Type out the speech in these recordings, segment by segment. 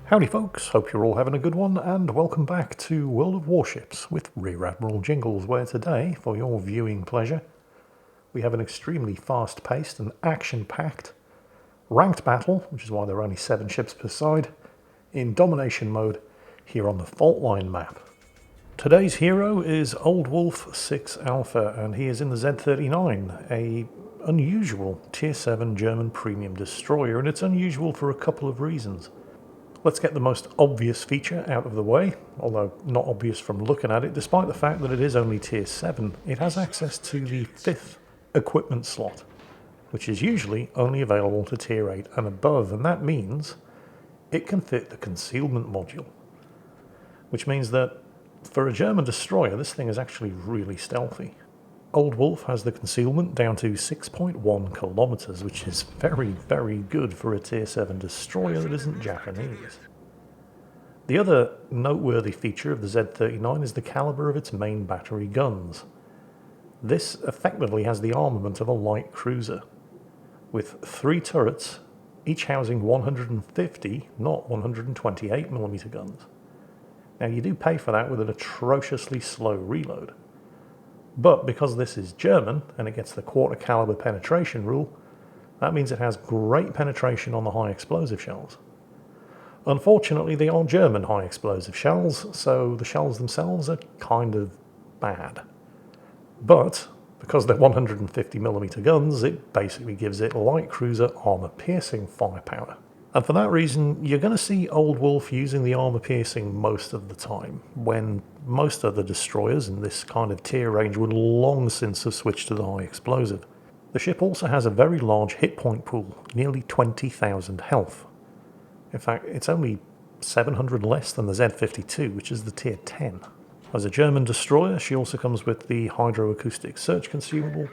Howdy folks, hope you're all having a good one, and welcome back to World of Warships with Rear Admiral Jingles, where today, for your viewing pleasure, we have an extremely fast-paced and action-packed ranked battle, which is why there are only 7 ships per side, in domination mode here on the Fault Line map. Today's hero is Old Wolf 6 Alpha, and he is in the Z39, a unusual Tier 7 German premium destroyer, and it's unusual for a couple of reasons. Let's get the most obvious feature out of the way, although not obvious from looking at it. Despite the fact that it is only Tier 7, it has access to the 5th equipment slot, which is usually only available to Tier 8 and above, and that means it can fit the concealment module, which means that for a German destroyer, this thing is actually really stealthy. Old Wolf has the concealment down to 6.1 kilometers, which is very, very good for a Tier 7 destroyer that isn't Japanese. The other noteworthy feature of the Z39 is the caliber of its main battery guns. This effectively has the armament of a light cruiser, with 3 turrets, each housing 150, not 128mm guns. Now you do pay for that with an atrociously slow reload. But because this is German, and it gets the quarter caliber penetration rule, that means it has great penetration on the high explosive shells. Unfortunately, they are German high explosive shells, so the shells themselves are kind of bad. But because they're 150mm guns, it basically gives it light cruiser armor-piercing firepower. And for that reason, you're going to see Old Wolf using the armor-piercing most of the time, when most other destroyers in this kind of tier range would long since have switched to the high explosive. The ship also has a very large hit point pool, nearly 20,000 health. In fact, it's only 700 less than the Z52, which is the tier 10. As a German destroyer, she also comes with the hydroacoustic search consumable.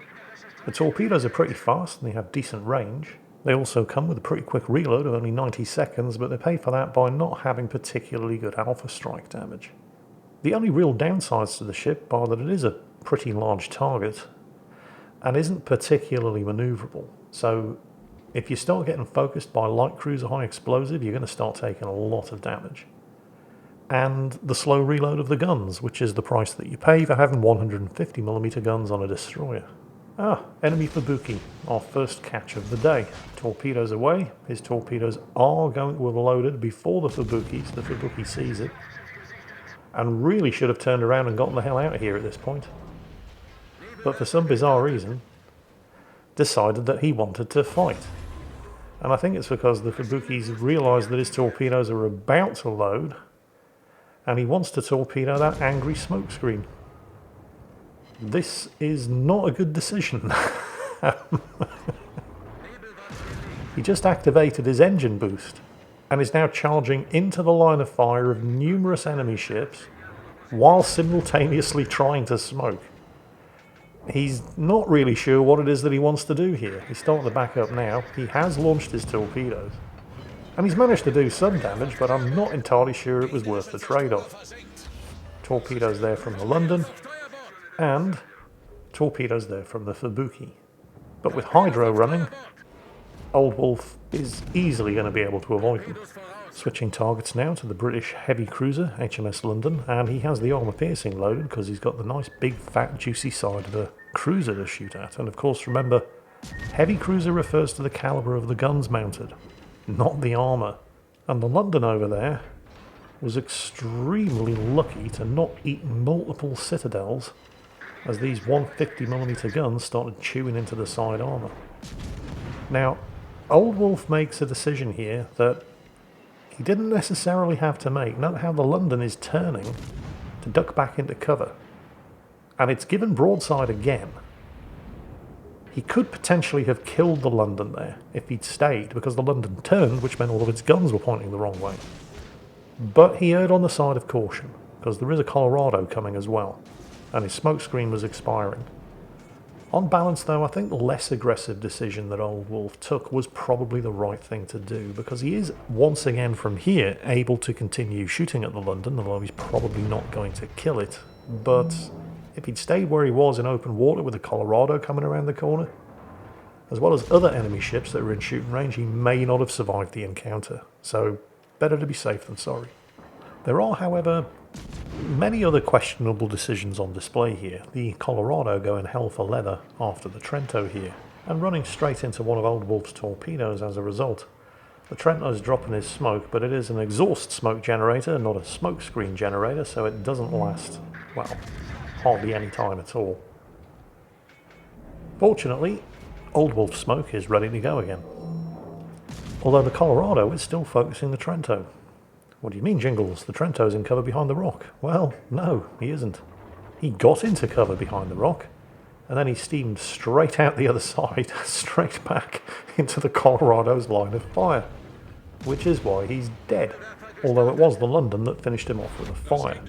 The torpedoes are pretty fast and they have decent range. They also come with a pretty quick reload of only 90 seconds, but they pay for that by not having particularly good alpha strike damage. The only real downsides to the ship are that it is a pretty large target and isn't particularly maneuverable. So if you start getting focused by light cruiser high explosive, you're going to start taking a lot of damage. And the slow reload of the guns, which is the price that you pay for having 150mm guns on a destroyer. Enemy Fubuki, our first catch of the day. Torpedoes away. His torpedoes are going to have loaded before the Fubuki, so the Fubuki sees it. And really should have turned around and gotten the hell out of here at this point. But for some bizarre reason, decided that he wanted to fight. And I think it's because the Fubuki's realised that his torpedoes are about to load, and he wants to torpedo that angry smokescreen. This is not a good decision. He just activated his engine boost and is now charging into the line of fire of numerous enemy ships while simultaneously trying to smoke. He's not really sure what it is that he wants to do here. He's starting to back up now. He has launched his torpedoes and he's managed to do some damage, but I'm not entirely sure it was worth the trade-off. Torpedoes there from the London, and torpedoes there from the Fubuki. But with Hydro running, Old Wolf is easily going to be able to avoid them. Switching targets now to the British heavy cruiser, HMS London, and he has the armor-piercing loaded because he's got the nice big fat juicy side of a cruiser to shoot at. And of course remember, heavy cruiser refers to the caliber of the guns mounted, not the armor. And the London over there was extremely lucky to not eat multiple citadels as these 150mm guns started chewing into the side armour. Now, Old Wolf makes a decision here that he didn't necessarily have to make. Note how the London is turning to duck back into cover. And it's given broadside again. He could potentially have killed the London there if he'd stayed, because the London turned, which meant all of its guns were pointing the wrong way. But he erred on the side of caution, because there is a Colorado coming as well, and his smokescreen was expiring. On balance though, I think the less aggressive decision that Old Wolf took was probably the right thing to do, because he is once again from here able to continue shooting at the London, although he's probably not going to kill it. But if he'd stayed where he was in open water with the Colorado coming around the corner, as well as other enemy ships that were in shooting range, he may not have survived the encounter. So Better to be safe than sorry. There are, however, many other questionable decisions on display here. The Colorado going hell for leather after the Trento here, and running straight into one of Old Wolf's torpedoes as a result. The Trento's dropping his smoke, but it is an exhaust smoke generator, not a smoke screen generator, so it doesn't last, well, hardly any time at all. Fortunately, Old Wolf's smoke is ready to go again. Although the Colorado is still focusing the Trento. What do you mean, Jingles? The Trento's in cover behind the rock. Well, no, he isn't. He got into cover behind the rock, and then he steamed straight out the other side, straight back into the Colorado's line of fire, which is why he's dead. Although it was the London that finished him off with a fire.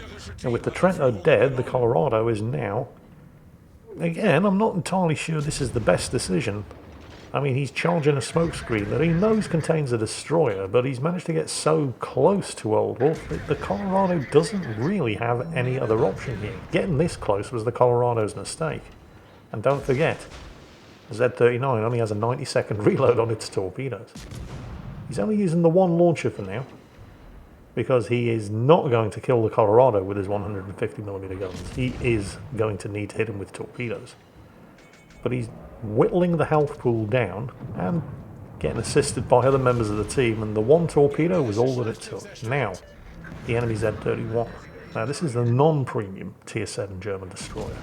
And with the Trento dead, the Colorado is now... Again, I'm not entirely sure this is the best decision. I mean, he's charging a smokescreen that he knows contains a destroyer, but he's managed to get so close to Old Wolf that the Colorado doesn't really have any other option here. Getting this close was the Colorado's mistake. And don't forget, the Z-39 only has a 90-second reload on its torpedoes. He's only using the one launcher for now, because he is not going to kill the Colorado with his 150mm guns. He is going to need to hit him with torpedoes. But he's whittling the health pool down and getting assisted by other members of the team, and the one torpedo was all that it took. Now, the enemy Z-31. Now, this is the non-premium Tier 7 German destroyer,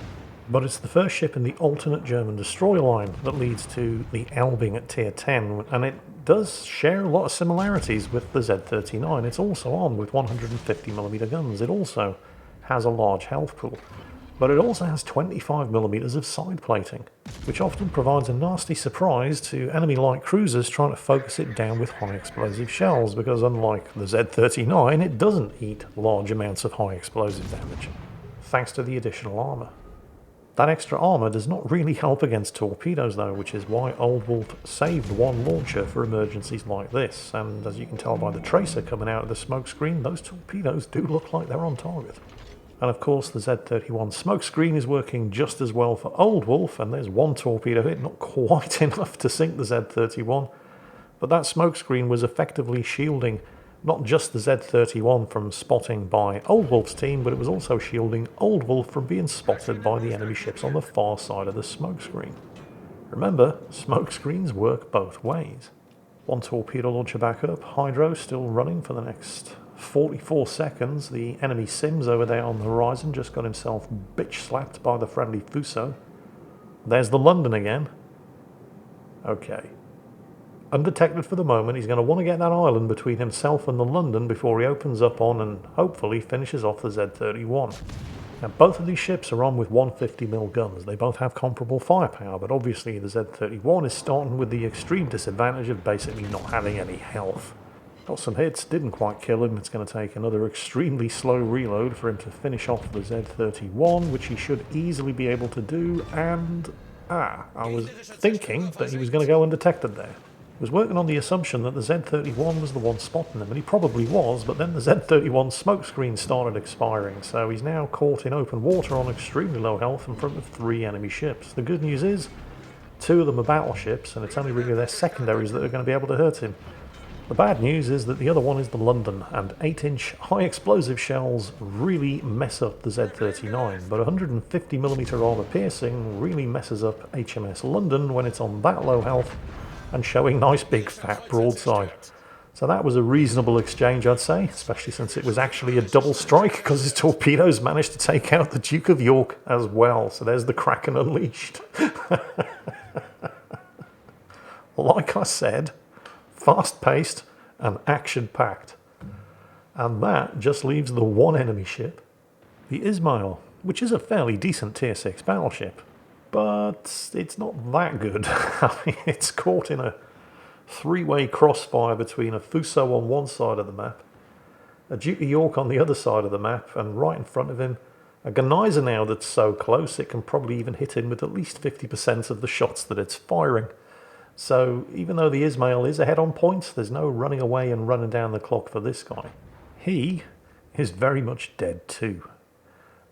but it's the first ship in the alternate German destroyer line that leads to the Elbing at Tier 10, and it does share a lot of similarities with the Z-39. It's also armed with 150mm guns. It also has a large health pool. But it also has 25mm of side plating, which often provides a nasty surprise to enemy light cruisers trying to focus it down with high explosive shells, because unlike the Z-39, it doesn't eat large amounts of high explosive damage, thanks to the additional armour. That extra armour does not really help against torpedoes though, which is why Old Wolf saved one launcher for emergencies like this, and as you can tell by the tracer coming out of the smoke screen, those torpedoes do look like they're on target. And of course the Z-31 smokescreen is working just as well for Old Wolf, and there's one torpedo hit, not quite enough to sink the Z-31, but that smokescreen was effectively shielding not just the Z-31 from spotting by Old Wolf's team, but it was also shielding Old Wolf from being spotted by the enemy ships on the far side of the smokescreen. Remember, smokescreens work both ways. One torpedo launcher back up, Hydro still running for the next 44 seconds. The enemy Sims over there on the horizon just got himself bitch slapped by the friendly Fuso. There's the London again. Okay. Undetected for the moment, he's going to want to get that island between himself and the London before he opens up on and hopefully finishes off the Z-31. Now both of these ships are on with 150mm guns. They both have comparable firepower, but obviously the Z-31 is starting with the extreme disadvantage of basically not having any health. Got some hits, didn't quite kill him. It's going to take another extremely slow reload for him to finish off the Z-31, which he should easily be able to do, and... I was thinking that he was going to go undetected there. I was working on the assumption that the Z-31 was the one spotting him, and he probably was, but then the Z-31 smokescreen started expiring, so he's now caught in open water on extremely low health in front of 3 enemy ships. The good news is, 2 of them are battleships, and it's only really their secondaries that are going to be able to hurt him. The bad news is that the other one is the London, and 8-inch high explosive shells really mess up the Z-39, but 150mm armour piercing really messes up HMS London when it's on that low health and showing nice big fat broadside. So that was a reasonable exchange, I'd say, especially since it was actually a double strike because his torpedoes managed to take out the Duke of York as well. So there's the Kraken unleashed. Like I said, fast-paced and action-packed. And that just leaves the one enemy ship, the Ismail, which is a fairly decent Tier 6 battleship, but it's not that good. I mean, it's caught in a 3-way crossfire between a Fuso on one side of the map, a Duke of York on the other side of the map, and right in front of him, a Gneisenau that's so close it can probably even hit him with at least 50% of the shots that it's firing. So even though the Ismail is ahead on points, there's no running away and running down the clock for this guy. He is very much dead too.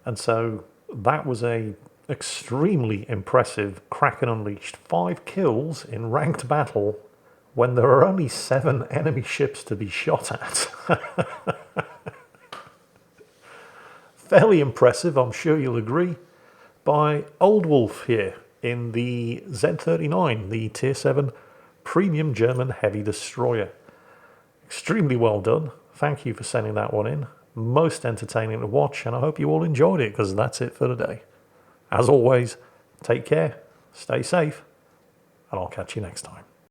And so that was a extremely impressive Kraken Unleashed. 5 kills in ranked battle when there are only 7 enemy ships to be shot at. Fairly impressive, I'm sure you'll agree, by Old Wolf here in the Z39, the Tier 7 Premium German Heavy Destroyer. Extremely well done. Thank you for sending that one in. Most entertaining to watch, and I hope you all enjoyed it, because that's it for today. As always, take care, stay safe, and I'll catch you next time.